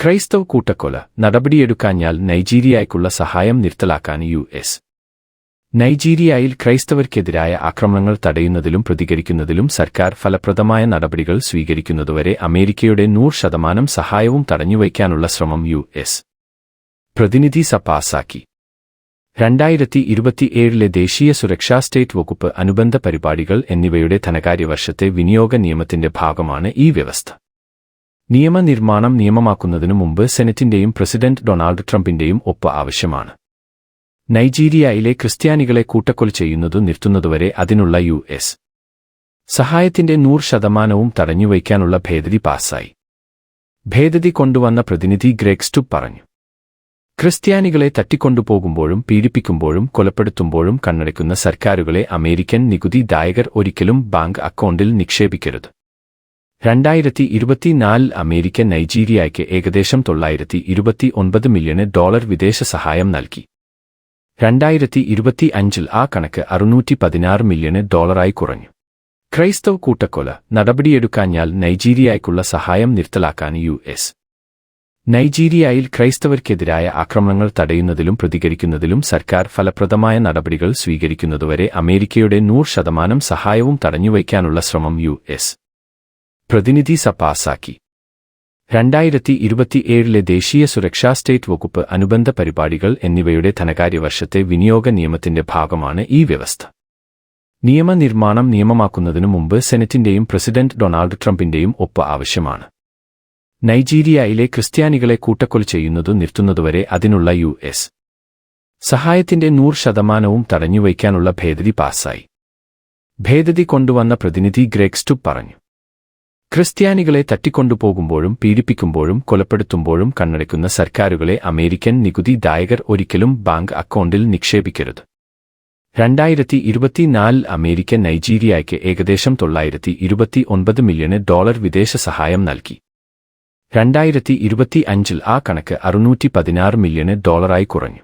ക്രൈസ്തവ കൂട്ടക്കൊല നടപടിയെടുക്കാഞ്ഞാൽ നൈജീരിയയ്ക്കുള്ള സഹായം നിർത്തലാക്കാൻ യു.എസ്. നൈജീരിയയിൽ ക്രൈസ്തവർക്കെതിരായ ആക്രമണങ്ങൾ തടയുന്നതിലും പ്രതികരിക്കുന്നതിലും സർക്കാർ ഫലപ്രദമായ നടപടികൾ സ്വീകരിക്കുന്നതുവരെ അമേരിക്കയുടെ 100% സഹായവും തടഞ്ഞുവയ്ക്കാനുള്ള ശ്രമം യു.എസ്. പ്രതിനിധി സഭ പാസാക്കി. 2027 ദേശീയ സുരക്ഷാ സ്റ്റേറ്റ് വകുപ്പ് അനുബന്ധ പരിപാടികൾ എന്നിവയുടെ ധനകാര്യവർഷത്തെ വിനിയോഗ നിയമത്തിന്റെ ഭാഗമാണ് ഈ വ്യവസ്ഥ. നിയമനിർമ്മാണം നിയമമാക്കുന്നതിനു മുമ്പ് സെനറ്റിന്റെയും പ്രസിഡന്റ് ഡൊണാൾഡ് ട്രംപിന്റെയും ഒപ്പ് ആവശ്യമാണ്. നൈജീരിയയിലെ ക്രിസ്ത്യാനികളെ കൂട്ടക്കൊല ചെയ്യുന്നതു നിർത്തുന്നതുവരെ അതിനുള്ള യു.എസ്. സഹായത്തിന്റെ 100% തടഞ്ഞുവയ്ക്കാനുള്ള ഭേദഗതി പാസായി. ഭേദഗതി കൊണ്ടുവന്ന പ്രതിനിധി ഗ്രെഗ് സ്റ്റുബ് പറഞ്ഞു. ക്രിസ്ത്യാനികളെ തട്ടിക്കൊണ്ടുപോകുമ്പോഴും പീഡിപ്പിക്കുമ്പോഴും കൊലപ്പെടുത്തുമ്പോഴും കണ്ണടയ്ക്കുന്ന സർക്കാരുകളെ അമേരിക്കൻ നികുതിദായകർ ഒരിക്കലും ബാങ്ക് അക്കൗണ്ടിൽ നിക്ഷേപിക്കരുത്. 2024 അമേരിക്ക നൈജീരിയയ്ക്ക് ഏകദേശം $929 മില്യൺ വിദേശ സഹായം നൽകി. 2025 ആ കണക്ക് $616 മില്യൺ കുറഞ്ഞു. ക്രൈസ്തവ കൂട്ടക്കൊല നടപടിയെടുക്കാഞ്ഞാൽ നൈജീരിയയ്ക്കുള്ള സഹായം നിർത്തലാക്കാൻ യു.എസ്. നൈജീരിയയിൽ ക്രൈസ്തവർക്കെതിരായ ആക്രമണങ്ങൾ തടയുന്നതിലും പ്രതികരിക്കുന്നതിലും സർക്കാർ ഫലപ്രദമായ നടപടികൾ സ്വീകരിക്കുന്നതുവരെ അമേരിക്കയുടെ 100% സഹായവും തടഞ്ഞുവയ്ക്കാനുള്ള ശ്രമം യു.എസ്. പ്രതിനിധി സഭ പാസാക്കി. 2027 ദേശീയ സുരക്ഷാ സ്റ്റേറ്റ് വകുപ്പ് അനുബന്ധ പരിപാടികൾ എന്നിവയുടെ ധനകാര്യവർഷത്തെ വിനിയോഗ നിയമത്തിന്റെ ഭാഗമാണ് ഈ വ്യവസ്ഥ. നിയമനിർമ്മാണം നിയമമാക്കുന്നതിനു മുമ്പ് സെനറ്റിന്റെയും പ്രസിഡന്റ് ഡൊണാൾഡ് ട്രംപിന്റെയും ഒപ്പ് ആവശ്യമാണ്. നൈജീരിയയിലെ ക്രിസ്ത്യാനികളെ കൂട്ടക്കൊല ചെയ്യുന്നതു നിർത്തുന്നതുവരെ അതിനുള്ള യു.എസ്. സഹായത്തിന്റെ 100% തടഞ്ഞുവയ്ക്കാനുള്ള ഭേദഗതി പാസായി. ഭേദഗതി കൊണ്ടുവന്ന പ്രതിനിധി ഗ്രെഗ് സ്റ്റുബ് പറഞ്ഞു. ക്രിസ്ത്യാനികളെ തട്ടിക്കൊണ്ടുപോകുമ്പോഴും പീഡിപ്പിക്കുമ്പോഴും കൊലപ്പെടുത്തുമ്പോഴും കണ്ണടയ്ക്കുന്ന സർക്കാരുകളെ അമേരിക്കൻ നികുതിദായകർ ഒരിക്കലും ബാങ്ക് അക്കൗണ്ടിൽ നിക്ഷേപിക്കരുത്. 2024 അമേരിക്ക നൈജീരിയയ്ക്ക് ഏകദേശം $929 മില്യൺ വിദേശ സഹായം നൽകി. 2025 ആ കണക്ക് $616 മില്യൺ കുറഞ്ഞു.